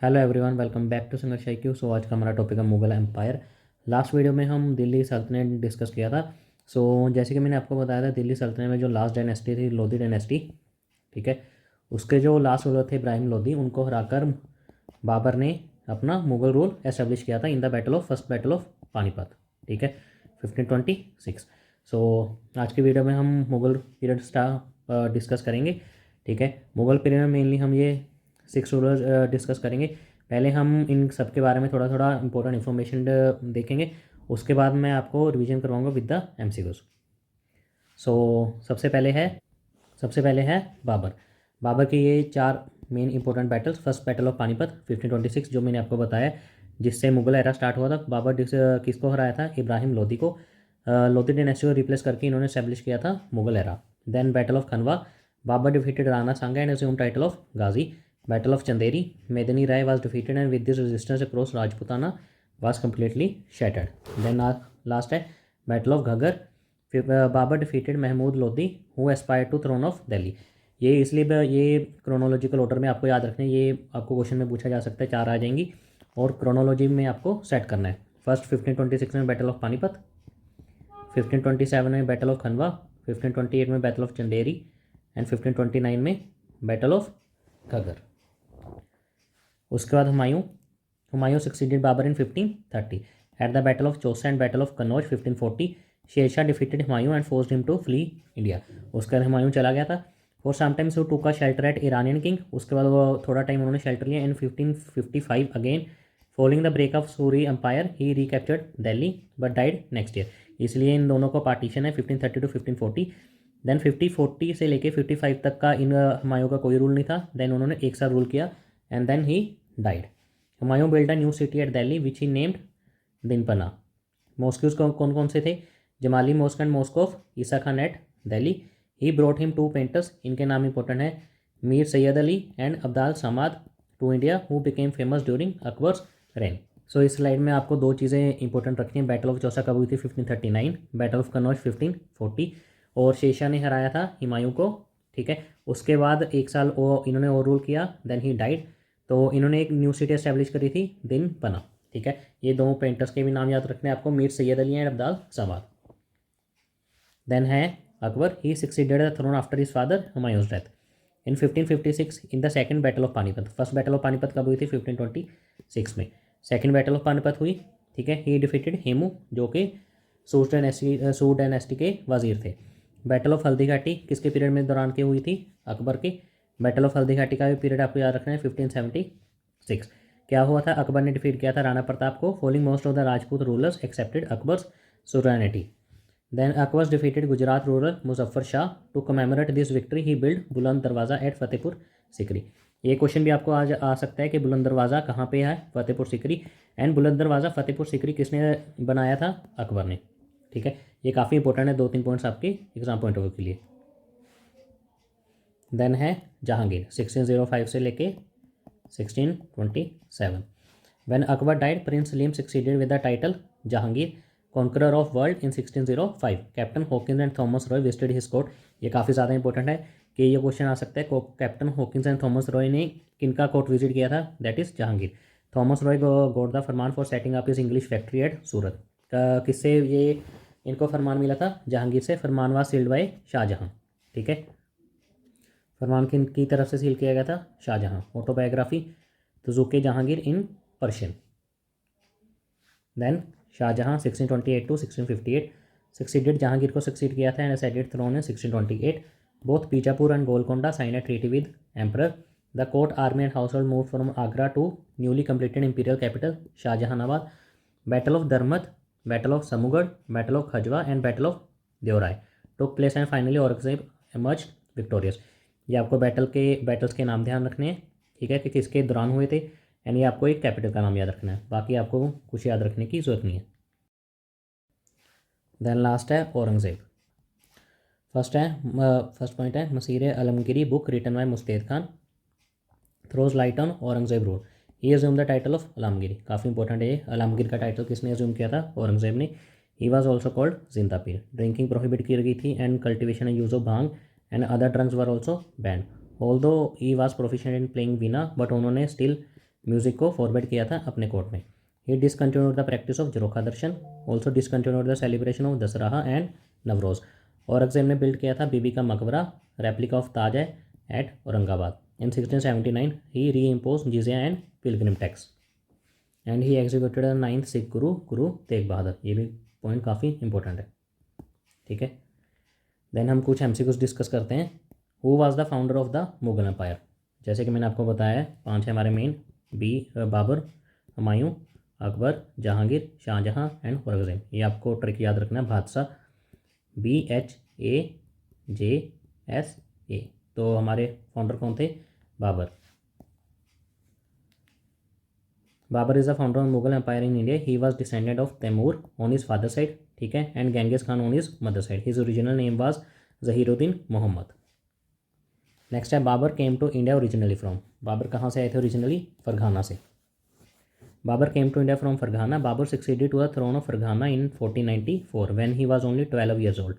Hello everyone, welcome back to Sangharsh IQ। So आज का हमारा टॉपिक है मुगल एम्पायर। लास्ट वीडियो में हम दिल्ली सल्तनत डिस्कस किया था। जैसे कि मैंने आपको बताया था, दिल्ली सल्तनत में जो लास्ट डायनेस्टी थी, लोधी डायनेस्टी, ठीक है, उसके जो लास्ट रूलर थे इब्राहिम लोधी, उनको हराकर बाबर ने अपना मुगल रूल एस्टेब्लिश किया था in the first battle of Panipat, ठीक है, 1526। सो आज की वीडियो में हम मुगल पीरियड डिस्कस करेंगे, ठीक है। मुगल पीरियड में मेनली हम ये 6 रूलर्स डिस्कस करेंगे। पहले हम इन सब के बारे में थोड़ा थोड़ा इंपॉर्टेंट इन्फॉर्मेशन देखेंगे, उसके बाद मैं आपको रिवीजन करवाऊंगा विद द MCQs। सबसे पहले है बाबर। बाबर के ये 4 main important battles. First battle of Panipat 1526, जो मैंने आपको बताया, जिससे मुगल एरा स्टार्ट हुआ था। बाबर किसको हराया था? इब्राहिम लोधी को। लोधी डायनेस्टी को रिप्लेस करके इन्होंने एस्टेब्लिश किया था Mughal era. Then battle of Khanwa, Babur defeated Rana Sanga and assumed title of Ghazi. Battle of Chanderi, Medini Rai was defeated and with this resistance across Rajputana was completely shattered. Then last है battle of Ghaghra. Babur defeated Mahmud Lodi who aspired to throne of Delhi. ये इसलिए ये chronological order में आपको याद रखना है, ये आपको क्वेश्चन में पूछा जा सकता है, 4 आ जाएंगी और क्रोनोलॉजी में आपको सेट करना है। फर्स्ट 1526 में बैटल ऑफ पानीपत, 1527 में बैटल ऑफ खनवा, 1528 में बैटल ऑफ चंदेरी एंड 1529 में बैटल ऑफ घगर। उसके बाद Humayun succeeded Babur in 1530 at the battle of Chausa and battle of Kannauj 1540। Sher Shah defeated Humayun and forced him to flee India. उसके बाद हुमायूं चला गया था। फॉर समटाइम्स वो took a shelter at Iranian king. उसके बाद वो थोड़ा टाइम उन्होंने शेल्टर लिया। In 1555 again following the break of Suri empire he recaptured Delhi but died next year. इसलिए इन दोनों को पार्टीशन है 1530 टू 1540। देन 1540 से लेके 55 तक का इन हुमायूं का कोई रूल नहीं था। देन उन्होंने एक साल रूल किया and then he died. Humayun build a new city at Delhi which he named Dinpanah. Mosques कौन कौन से थे? Jamali mosque and mosque of Isa Khan at Delhi. He brought him 2 painters, इनके नाम इंपॉर्टेंट है, Mir Syed Ali and Abdal Samad to India who became famous during Akbar's reign. इस slide में आपको 2 चीज़ें इंपॉर्टेंट रखनी है। बैटल ऑफ चौसा कब हुई थी? 1539। Battle of Kannauj 1540। और शेरशाह ने हराया था हुमायूं को, ठीक है। उसके बाद एक साल इन्होंने और रूल किया, देन ही डाइड। तो इन्होंने एक न्यू सिटी एस्टेब्लिश करी थी, दिन पना, ठीक है। ये 2 पेंटर्स के भी नाम याद रखने हैं आपको, मीर सैयद अली एंड अब्दाल समाद। देन है Akbar. He succeeded the throne after his father Humayun's death in 1556 in the second battle of Panipat. First battle of Panipat कब हुई थी? 1526 में। सेकंड बैटल ऑफ पानीपत हुई, ठीक है। ही डिफीटेड हेमू, जो कि सूर डायनेस्टी के वजीर थे। बैटल ऑफ हल्दी घाटी किसके पीरियड में दौरान की हुई थी? अकबर के। बैटल ऑफ हल्दी घाटी का भी पीरियड आपको याद रखना है, 1576। क्या हुआ था? अकबर ने डिफीट किया था राणा प्रताप को। Following most of the Rajput rulers accepted Akbar's suzerainty. Then Akbar's defeated Gujarat ruler Muzaffar Shah. To commemorate this victory he build Buland Darwaza eight Fatehpur Sikri. ये क्वेश्चन भी आपको आज आ सकता है कि बुलंद दरवाज़ा कहाँ पे है? फतेहपुर सिकरी। एंड बुलंद दरवाज़ा फतेहपुर सिकरी किसने बनाया था? अकबर ने, ठीक है। ये काफ़ी इंपॉर्टेंट है, 2-3 पॉइंट्स आपके एग्जाम पॉइंट ऑफ व्यू के लिए। देन है जहांगीर, 1605 से लेके 1627। When Akbar died Prince Salim succeeded with the title Jahangir conqueror of world in 1605। Captain Hawkins and Thomas Roy visited his court. ये काफ़ी ज़्यादा इंपॉर्टेंट है कि ये क्वेश्चन आ सकता है, captain Hawkins and Thomas Roe ने किनका कोर्ट विजिट किया था? That is Jahangir. Thomas Roe got the farman for setting up his English factory at Surat. किससे ये इनको फरमान मिला था? जहांगीर से। Farman was sealed by Shahjahan, ठीक है। फरमान की तरफ से सील किया गया था? Shahjahan. Autobiography Tuzuk Jahangir in Persian. Then Shahjahan 1628 to 1658 succeeded, Jahangir को सक्सीड किया था and ascended throne in 1628। Both Bijapur and Golconda sign a treaty with emperor. The court army and household move from Agra to newly completed imperial capital Shahjahanabad. Battle of Dharmat, battle of Samugarh, battle of Khajwa and battle of Deorai took place and finally Aurangzeb emerge victorious. ये आपको battles के नाम ध्यान रखने हैं, ठीक है, कि किसके दौरान हुए थे। एंड ये आपको एक कैपिटल का नाम याद रखना है, बाकी आपको कुछ याद रखने की जरूरत नहीं है। देन लास्ट है औरंगजेब। फर्स्ट पॉइंट है मसीर आलमगिरी बुक रिटन बाय मुस्तैद Khan throws light on Aurangzeb rule. He assume the title of Alamgiri. काफ़ी इंपॉर्टेंट है ये। आलमगीर का टाइटल किसने अज्यूम किया था? औरंगजेब ने। ही वॉज ऑल्सो कॉल्ड जिंदा पीर। ड्रिंकिंग प्रोहिबिट की गई थी and cultivation and use of bhang and other drugs were also banned. Although he was proficient in playing veena but उन्होंने स्टिल म्यूज़िक को फॉरवर्ड किया था अपने कोर्ट में। He discontinued the practice of jharokha darshan, also discontinued the celebration of Dussehra and Navroz. Aurangzeb ने build किया था बीबी का मकबरा, रेप्लिका ऑफ ताज है eight Aurangabad. In 1679 he re impose jizya and pilgrim tax and he executed the 9th Sikh guru, guru Tegh Bahadur. ये भी पॉइंट काफ़ी इंपॉर्टेंट है, ठीक है। देन हम कुछ MCQs डिस्कस करते हैं। Who was the founder of the Mughal empire? जैसे कि मैंने आपको बताया है 5 है हमारे मेन, बाबर, हुमायूं, अकबर, जहांगीर, शाहजहां एंड औरंगजेब। ये आपको ट्रिक याद रखना है, बादशाह BHAJSA। तो हमारे फाउंडर कौन थे? Babur. Babur is the founder of Mughal empire in India. He was descendant of Timur on his father side, ठीक है, and Genghis Khan on his mother side. His original name was Zahiruddin Muhammad. Next है Babur came to India originally from. Babur कहाँ से आए थे originally? Ferghana से। Babur came to India from Ferghana. Babur succeeded to the throne of Ferghana in 1494 when he was only 12 years old.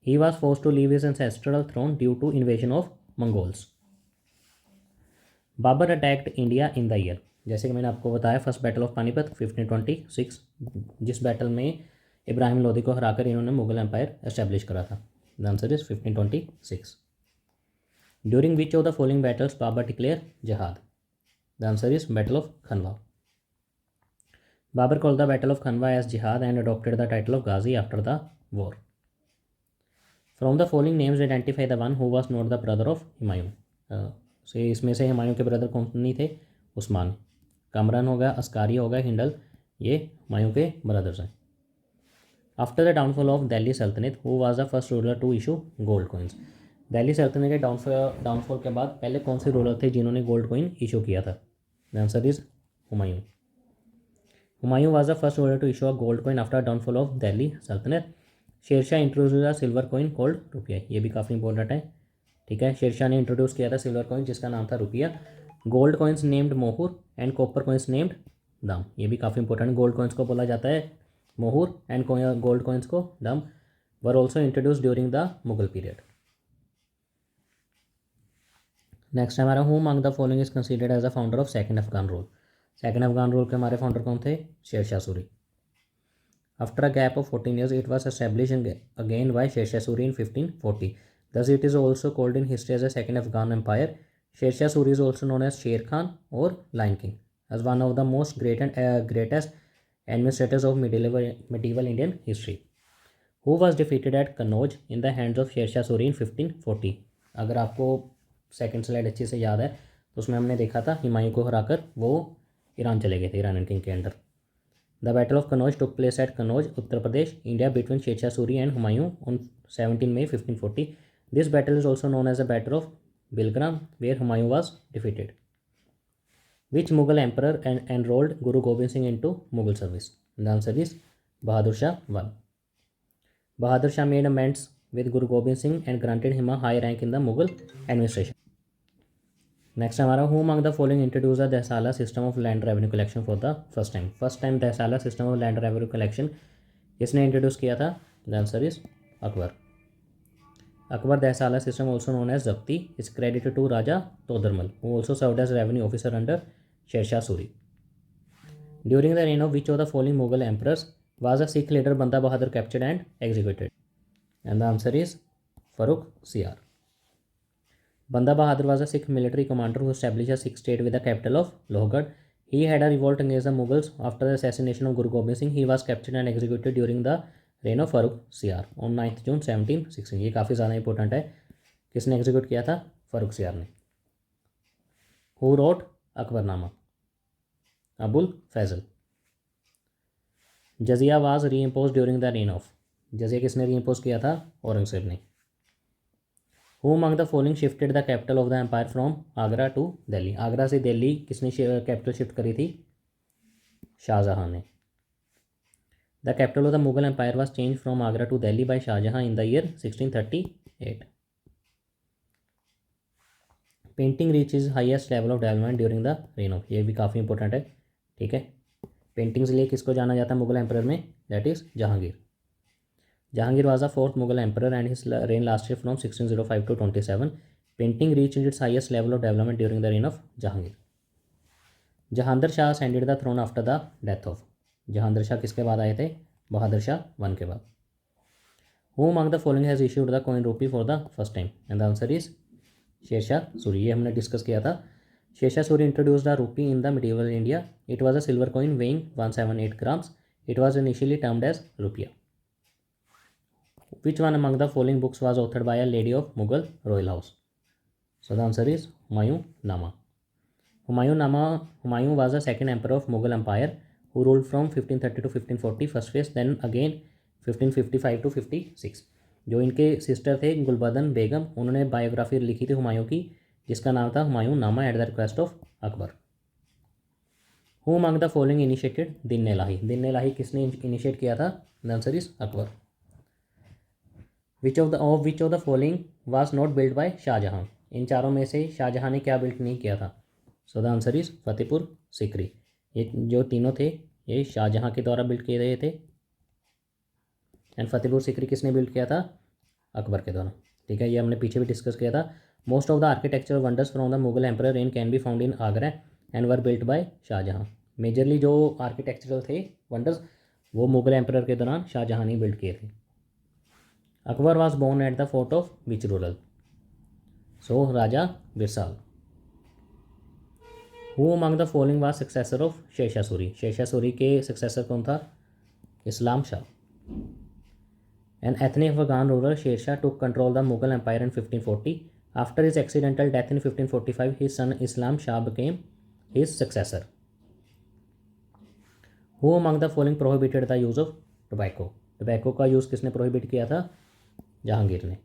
He was forced to leave his ancestral throne due to invasion of Mongols. Babur attacked India in the year. जैसे कि मैंने आपको बताया first battle of Panipat 1526, जिस battle में इब्राहिम लोदी को हराकर इन्होंने मुगल एम्पायर एस्टेब्लिश करा था। The answer is 1526। During which of the following battles Babur declare jihad? The answer is battle of Khanwa. Babur called the Battle of Khanwa as jihad and adopted the title of Ghazi after the war. From the following names identify the one who was not the brother of Humayun. से इसमें से हुमायूं के brother कौन नहीं थे? उस्मान। कामरान हो गया, अस्कारी हो गया, हिंडल, ये हुमायूं के ब्रदर्स हैं। After the downfall of Delhi Sultanate who was the first ruler to issue gold coins? Delhi Sultanate के डाउनफॉल के बाद पहले कौन से रूलर थे जिन्होंने गोल्ड कॉइन इशू किया था? The answer is Humayun. Humayun was the first ruler to issue a gold coin after downfall of Delhi Sultanate. Shershah introduce the silver coin called rupiya. ये भी काफ़ी इंपॉर्टेंट है, ठीक है। शेरशाह ने इंट्रोड्यूस किया था सिल्वर कॉइन जिसका नाम था रुपया। गोल्ड कॉइन्स नेम्ड मोहर एंड कॉपर कॉइन्स नेम्ड दाम। ये भी काफ़ी इंपॉर्टेंट, गोल्ड कॉइन्स को बोला जाता है मोहर एंड गोल्ड कॉइन्स को दाम। Were also introduce during the Mughal period. Next हमारा who among the following is considered as the founder of second Afghan rule? Second Afghan rule के हमारे फाउंडर कौन थे? Shershah Suri. After a gap of 14 years it was establish again by Shershah Suri in 1540. Thus it is also called in history as a second Afghan empire. Sher Suri is also known as Sher Khan or Lion King, as one of the most greatest administrators of medieval Indian history. Who was defeated at Kannauj in the hands of Sher Shah Suri in 1540? अगर आपको second slide अच्छे से याद है तो उसमें हमने देखा था हुमायूं को हराकर वो ईरान चले गए थे, ईरान किंग के under. The battle of Kannauj took place at Kannauj, Uttar Pradesh, India, between Sher Shah Suri and Humayun on 17 May 1540. This battle is also known as the Battle of Bilgram, where Humayun was defeated. Which Mughal emperor enrolled Guru Gobind Singh into Mughal service? The answer is Bahadur Shah I. Bahadur Shah made amends with Guru Gobind Singh and granted him a high rank in the Mughal administration. Next हमारा who among the following introduced the Dehsala system of land revenue collection for the first time? First time Dehsala system of land revenue collection किसने introduce किया था? The answer is Akbar. Akbar Dehsala system, also known as Zabti, is credited to Raja Todarmal, who also served as revenue officer under Sher Shah Suri. During the reign of which of the following Mughal emperors was a Sikh leader Banda Bahadur captured and executed? And the answer is Farrukh Siyar. Banda Bahadur was a Sikh military commander who established a Sikh state with the capital of Lohgarh. He had a revolt against the Mughals after the assassination of Guru Gobind Singh. He was captured and executed during the rain of Farooq सियार on 9 June 1716. ये काफ़ी ज़्यादा important है, किसने execute किया था? फारूक सियार ने। Who wrote Akbarnama? Abul Fazal. Jizya was re impose during the reign of? Jizya किसने री इम्पोज किया था? औरंगजेब ने। Who among the following shifted the capital of the empire from Agra to Delhi? Agra से दिल्ली किसने कैपिटल शिफ्ट करी थी? शाहजहां ने। The capital of the Mughal Empire was changed from Agra to Delhi by Shah Jahan in the year 1638. Painting reaches highest level of development during the reign of? ये भी काफ़ी important है, ठीक है। Paintings लिए किसको जाना जाता है मुगल एम्पर में? That is Jahangir. Jahangir was the fourth Mughal emperor and his reign lasted from 1605 to 27. Painting reached its highest level of development during the reign of Jahangir. Jahandar Shah ascended the throne after the death of, Jahandar Shah किसके बाद आए थे? Bahadur Shah one के बाद। Who among the following has issued the coin rupee for the first time? And the answer is Shershah Suri. ये हमने discuss किया था। Sher Shah Suri introduce the rupee in the medieval India. It was a silver coin weighing 178 grams. It was initially termed as rupiah. Which one among the following books was authored by a lady of Mughal royal house? So the answer is Humayun Nama. Humayun was the second emperor of Mughal Empire who ruled from 1530 to 1540 first phase, then again 1555 to 56. जो इनके sister थे गुलबदन बेगम, उन्होंने biography लिखी थी हुमायूं की, जिसका नाम था Humayun nama at the request of Akbar. Who among the following initiated Din Ilahi? Din Ilahi किसने इनिशिएट किया था? The answer is Akbar. Which of the following was not build by Shahjahan? इन चारों में से शाहजहां ने क्या बिल्ड नहीं किया था? So the answer is Fatehpur Sikri. ये जो तीनों थे ये शाहजहां के द्वारा बिल्ड किए गए थे। एंड फतेहपुर सिकरी किसने बिल्ड किया था? अकबर के द्वारा। ठीक है, ये हमने पीछे भी डिस्कस किया था। Most of the architectural wonders from the Mughal emperor reign can be found in Agra and were built by Shahjahan. Majorly जो आर्किटेक्चरल थे वंडर्स वो मुगल एम्पर के दौरान शाहजहां ने बिल्ड किए थे। Akbar was born at the fort of which ruler? So Raja Birsal. Who among the following was successor of Shershah Suri? Shershah Suri के successor कौन था? Islam Shah. An ethnic Afghan ruler Shershah took control the Mughal empire in 1540. After his accidental death in 1545 his son Islam Shah became his successor. Who among the following prohibited the use of tobacco? Tobacco का use किसने prohibit किया था? जहांगीर ने।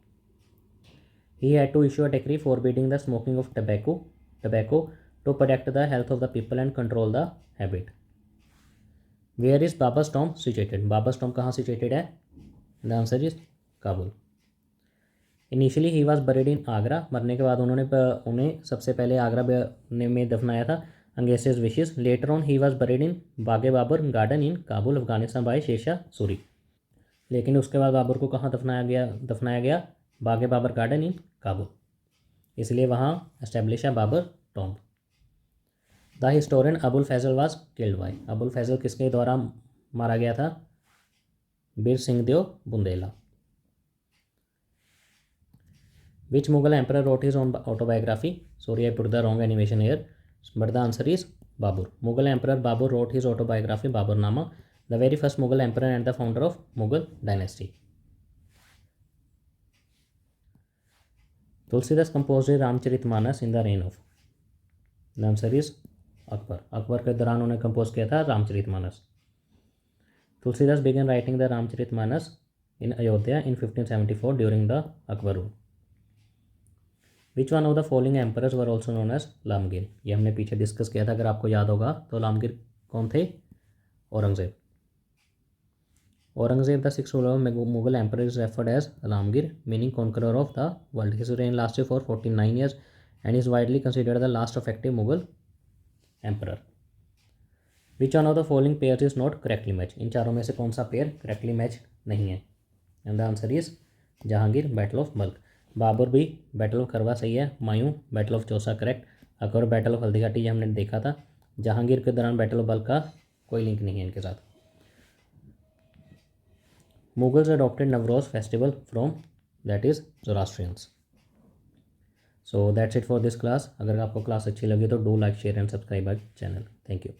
He had to issue a decree forbidding the smoking of tobacco to protect the health of the people and control the habit. Where is Babur's tomb situated? Babur's tomb कहाँ situated है? The answer is Kabul. Initially he was buried in Agra. मरने के बाद उन्हें सबसे पहले आगरा में दफनाया था against his wishes. Later on he was buried in Bagh e Babur garden in Kabul Afghanistan by Shershah Suri. लेकिन उसके बाद बाबर को कहाँ दफनाया गया? बागे बाबर गार्डन इन काबुल, इसलिए वहाँ एस्टेब्लिश है Babur tomb. The historian Abul Fazal was killed by? Abul Fazal किसके द्वारा मारा गया था? Bir Singh Dev Bundela. Which Mughal emperor wrote his own autobiography? Sorry I put the wrong animation here, but the answer is Babur. Mughal emperor Babur wrote his autobiography Baburnama, the very first Mughal emperor and the founder of Mughal dynasty. Tulsidas composed Ramcharitmanas in the reign of? The answer is Akbar. Akbar के दौरान उन्होंने compose किया था Ramcharitmanas. Tulsidas began writing the Ramcharitmanas in Ayodhya in 1574 during the Akbar rule. Which one of the following emperors were also known as लामगीर? ये हमने पीछे discuss किया था, अगर आपको याद होगा तो लामगीर कौन थे? Aurangzeb. Aurangzeb the sixth ruler of Mughal emperor is referred as Alamgir, meaning conqueror of the world. His reign lasted for 49 years and is widely considered the last effective Mughal emperor. Which one of the following pair is not correctly match? इन चारों में से कौन सा pair correctly match नहीं है? And the answer is Jahangir battle of Balkh. Babur भी battle of करवा सही है, Humayun battle of Chausa correct, Akbar battle of Haldighati ये हमने देखा था। जहांगीर के दौरान बैटल ऑफ बल्क का कोई लिंक नहीं है इनके साथ। Mughals adopted Navroz festival from, that is Zoroastrians. So that's it for this class. अगर आपको क्लास अच्छी लगी तो do like share and subscribe our channel. Thank you.